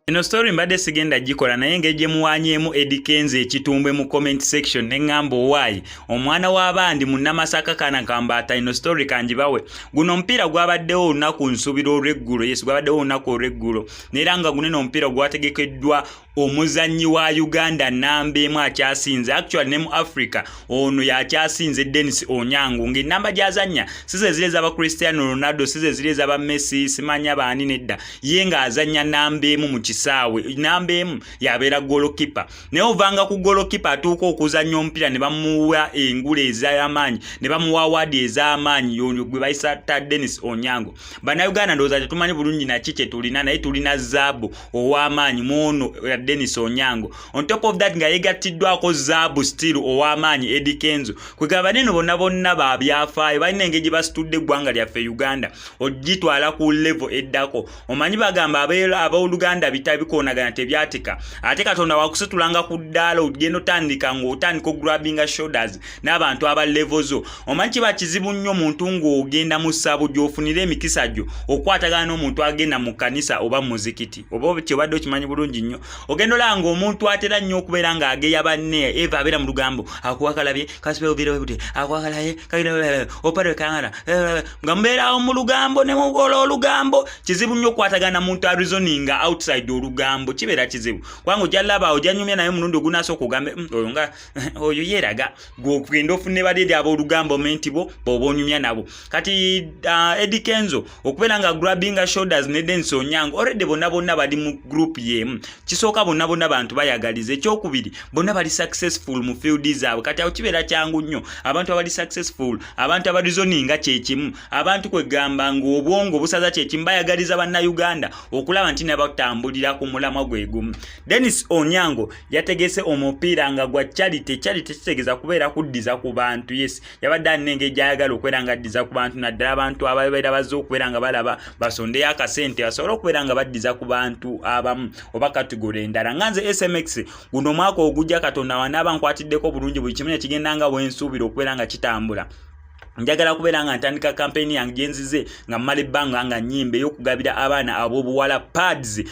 Eno story mbadde sigenda gikola naye ngejje muwanyeemu Eddie Kenzo ekitumbwe mu comment section ne ngamba owaayi omwana w'abandi mu Namasaka kana kambata ino story kanjibawe guno mpira gwabaddewo olunaku nsubira olw'eggulo yes gwabaddewo olunaku olw'eggulo neera nga guno mpira gwategekeddwa omuzannyi wa Uganda namba emu akyasinze actually ne mu Africa ono yakyasinze Dennis Onyango ng'ennamba gy'azannya size zile z'aba Cristiano Ronaldo size zile z'aba Messi simanya baani nedda ye ng'azannya namba emu mu kisaawe namba emu yabeera goalkeeper naye ovanga ku goalkeeper atuuka okuzannya omupiira ne bamuwa engule ez'amaanyi ne bamuwa award ez'amaanyi yoyo gwe bayisa Dennis Onyango bannayuganda ndowooza tetumanyi bulungi naki kye tulina naye tulina zaabu ow'amaanyi muono Dennis Onyango on top of that nga yegattiddwako zaabu still ow'amaanyi Eddie Kenzo kwegamba neno bonna babyafaayo balina engeri gye basitudde eggwanga lyaffe Uganda ogitwala ku level eddako omanyi bagamba abooluganda bikoonagana tebyatika ate Katonda wakusitulanga ku ddaala ogenda otandika ng'otandika grabbing shoulders n'abantu aba level zo omanyi kiba kizibu nnyo muntu ng'ogenda mu ssabo gy'ofunira emikisa gyo okwatagana n'omuntu agenda mu kkanisa oba mu muzikiti oba kyobadde okimanyi bulungi nnyo ogenda olanga omuntu atera nnyo okubeera ng'ageya banne eva abeera mu lugambo akuwakalabye kasibe obirewe buti akuwakalaye kagire opare kangana nga mbeerawo mu lugambo ne mugola olugambo kizibu nnyo okwatagana muntu arizoninga outside olugambo kibeera kizibu kubanga ojjalaba ojanyumya naye omulundi ogunasooka ogambe oyo nga oyo yeeraga gw'ogenda ofune badeedi ab'olugambo menti bo bw'oba onyumya nabo kati Eddie Kenzo okubeera nga grabbing shoulders ne Dennis Onyango already bonna bali mu group yemu kisooka bonna bantu bayagaliza ekyokubiri bonna bali successful mu field zaabwe kati awo kibeera kyangu nnyo abantu abali successful abantu abarizoninga kyekimu abantu kwegamba ng'obwongo busaza kyekimu bayagaliza bannayuganda okulaba nti nabatambulira ku mulamwa gwe gumu Dennis Onyango yategese omupiira nga gwa charity kitegeeza kubeera kuddiza ku bantu yes yabadde alina engeri gy'ayagala okubeera nga addiza ku bantu naddala abantu ababeera bazze okubeera nga balaba basondeyo akasente basobole okubeera nga baddiza ku bantu abamu oba kategori endala nganze SMX guno mwaka ogujja Katonda wanaaba nkwatiddeko bulungi buli kimu ekigenda nga bwensuubira okubeera nga kitambula njagala kubeera nga ntandika campaign yange gyenzize nga mmala ebbanga nga nnyimba ey'okugabira abaana ab'obuwala pads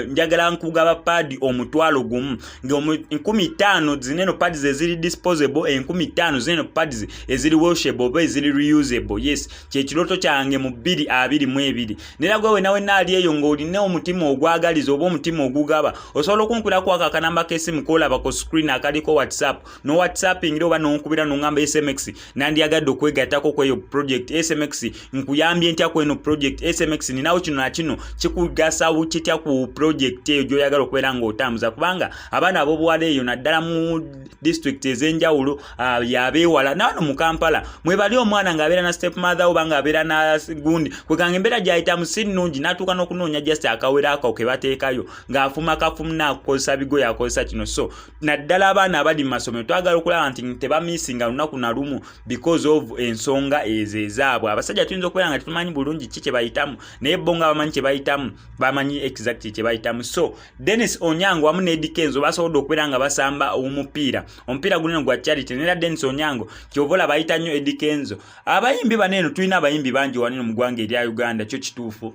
njagala nkugaba pad omutwalo gumu nga 15 zineno pads eziri disposable 15 zineno pads eziri washable oba eziri reusable yes kyekiroto kyange mu 2022 nera gwe nawe naali eyo ng'olina omutima ogwagaliza oba omutima ogugaba osobola okunkubirako akakanamba k'essimu koolaba ku screen akaliko WhatsApp no WhatsAppingira oba n'onkubira n'ongamba SMX nandyagadde gatako kweyo project SMX nkuyambye ntya kweno project SMX ninawo kino na kino kikugasa ukitya ku project eyo gyoyagala okubeera ng'otambuza kubanga abaana ab'obuwala eyo naddala mu district ez'enjawulo yabeewala nawano mu Kampala mwebali omwana ng'abeera na step mother oba ng'abeera na gundi kweganga embeera gyayitamu si nnungi n'atuuka n'okunoonya just akawera ako ke bateekayo ng'afuma kafumu n'akozesa bigoye akozesa kino so naddala abaana abali mu masomero twagala okulaba nti tebamisinga lunaku na lumu because of ensonga ezaabwe abasajja tuyinza okubeera nga tumanyi bulungi ki kye bayitamu naye bo nga bamanyi kye bayitamu bamanyi exactly kye bayitamu so Dennis Onyango wamu ne Eddie Kenzo basobodde okubeera nga basamba omupiira guno gwa charity nera Dennis Onyango kyovola bayita nnyo Eddie Kenzo abayimbi baneeno tulina abayimbi bangi wanino mu ggwanga erya Uganda kyo kituufu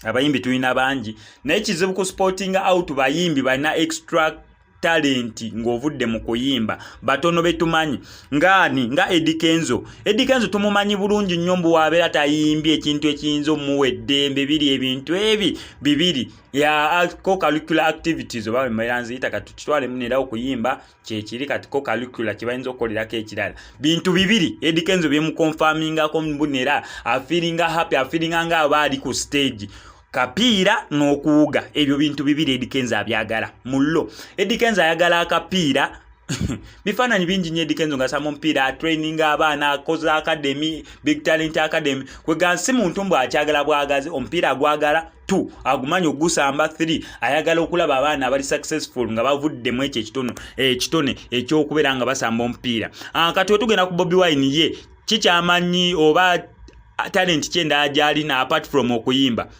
abayimbi tulina bangi naye kizibu ku sporting out bayimbi balina extra talent ng'ovudde mu kuyimba batono betumanyi nga Eddie Kenzo tumumanyi bulungi nnyo mbu wabeera tayimbye ekintu ekiyinza omuwa eddembe biri ebintu ebi bibiri ya co-curricular activities oba bemera nziyita kati tukitwale munera okuyimba kyekiri kati co-curricular kibayinza okukolerako ekirala bintu bibiri Eddie Kenzo byemukonfamingako mbunera afiringa happy afiringa nga aba ali ku stage kapiira n'okuwuga ebyo bintu bibiri Eddie Kenzo abyagala mullo Eddie Kenzo ayagala akapiira bifaananyi bingi nnyo Eddie Kenzo ngasamba omupiira training abaana akoze academy big talent academy kwegamba si muntu mbu akyagala bwagazi omupiira agwagala 2 agumanyi ogusamba 3 ayagala okulaba abaana abali successful nga bavuddemu ekyo ekitone ekyokubeera nga basamba omupiira kati wetugenda ku Bobi Wine ye kikyamanyi oba talent kyenda gyalina apart from okuyimba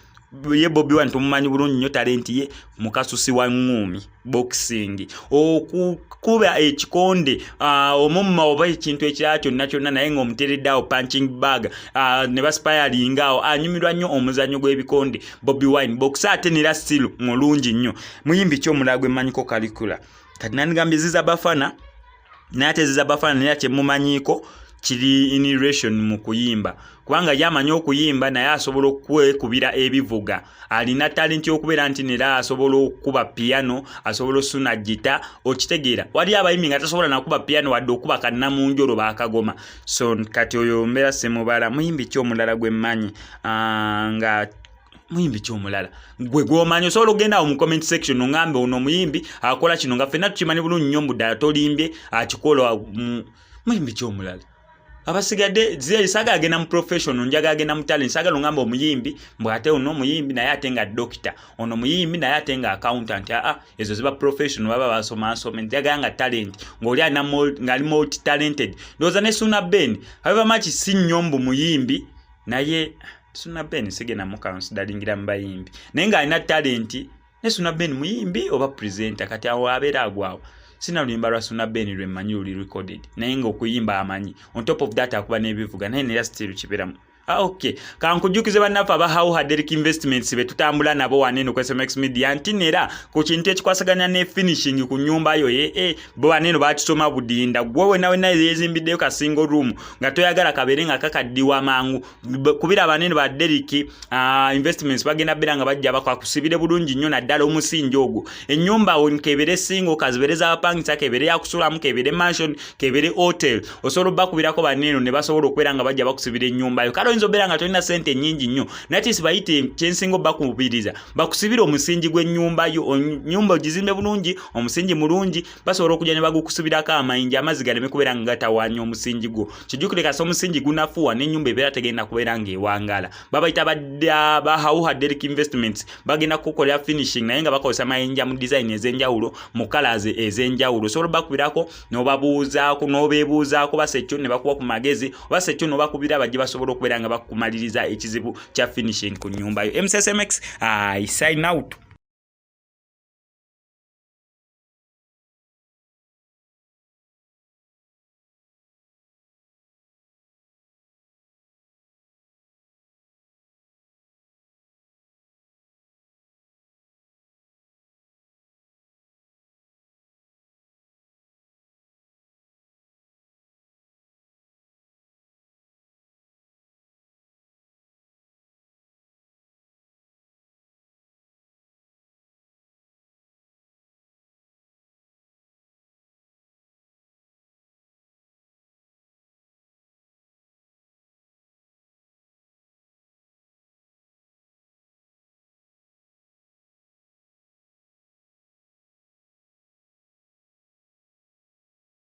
ye Bobi Wine tumumanyi bulungi nnyo talenti ye mukasusi wa ngumi boxing okukuba ekikonde omumma oba ekintu ekirala kyonna kyonna naye ng'omuteereddeawo punching bag ne baspiringa awo anyumirwa nnyo omuzannyo gw'ebikonde Bobi Wine boxer ate nera still mulungi nnyo muyimbi ki omulala gwe mmanyiko Caligula kati nandigambye ziza bafana naye ate ziza bafana naye kyemumanyiiko kiri innovation mu kuyimba kubanga yamanyi okuyimba naye asobola okwekubira ebivuga alina talenti y'okubeera nti nera asobola okuba piano asobola osuna gita okitegeera wali abayimbi nga tasobola nakuba piano wadde okuba kannamunjolo baakagoma so kati oyo mbeera semubala muyimbi ki omulala gwe mmanyi nga muyimbi ki omulala gwe gwomanyi osobola ogenda awo mu comment section ongambe ono muyimbi akola kino nga ffenna tukimanyi bulungi nnyo mbuddala tolimbye akikola muyimbi ki omulala abasigadde saga agenda mu professional njaga agenda mu talent saga lungamba omuyimbi mbwate ono muyimbi naye ate nga doctor ono muyimbi naye ate nga accountant ezo ziba professional baba basoma njaga nga talent ng'oli ngali multi talented ndoza ne Suna Ben however much si nyombu muyimbi naye Suna Ben sigena mu consideringira mbayimbi naye nga alina talent ne Suna Ben muyimbi oba presenter kati awo abeera agwawo sina lulimba lwa Suna Ben lwe mmanyi luli recorded naye nga okuyimba amanyi on top of that akuba n'ebivuga naye neya still kiberamu okay kankujukize bannaffe abahawo Derrick Investments be tutambula nabo wanene ku SMX Media nti nera ku kintu ekikwasaganya ne finishing ku nyumba yo bo wanene bakisoma budinda gwewe nawe naye yezimbiddeyo ka single room nga toyagala kabere nga kakaddiwa mangu kubira banene ba Derrick Investments bagenda bera nga bajja bakwakusibire bulungi nnyo naddala omusingi ogwo ennyumba onkebere single kazibereza abapangisa kebere yakusulamu kebere mansion kebere hotel osobola bakubirako banene ne basobola okwera nga bajja bakusibire ennyumba yo oyinza obeera nga tolina sente nnyingi nnyo naye sibayite kyensinga bakubiriza bakusibira omusingi gw'ennyumba yo nyumba ogizimbe bulungi omusingi mulungi basobola okujja ne bagukusibirako amayinja amazzi galeme kubeera nga gatawaanya omusingi gwo kijjukire kasi omusingi gunafuwa n'ennyumba ebeera tegenda kubeera ng'ewangaala babayita bahawo Derrick Investments bagenda kukolera finishing naye nga bakozesa mayinja mu design ez'enjawulo mu colors ez'enjawulo osobola bakubirako n'obabuuzaako n'obeebuuzaako basekyo ne bakuwa ku magezi basekyo n'obakubira bajje basobola okubeera nga bakumaliriza ekizibu kya finishing ku nyumba yo MSSMX I sign out.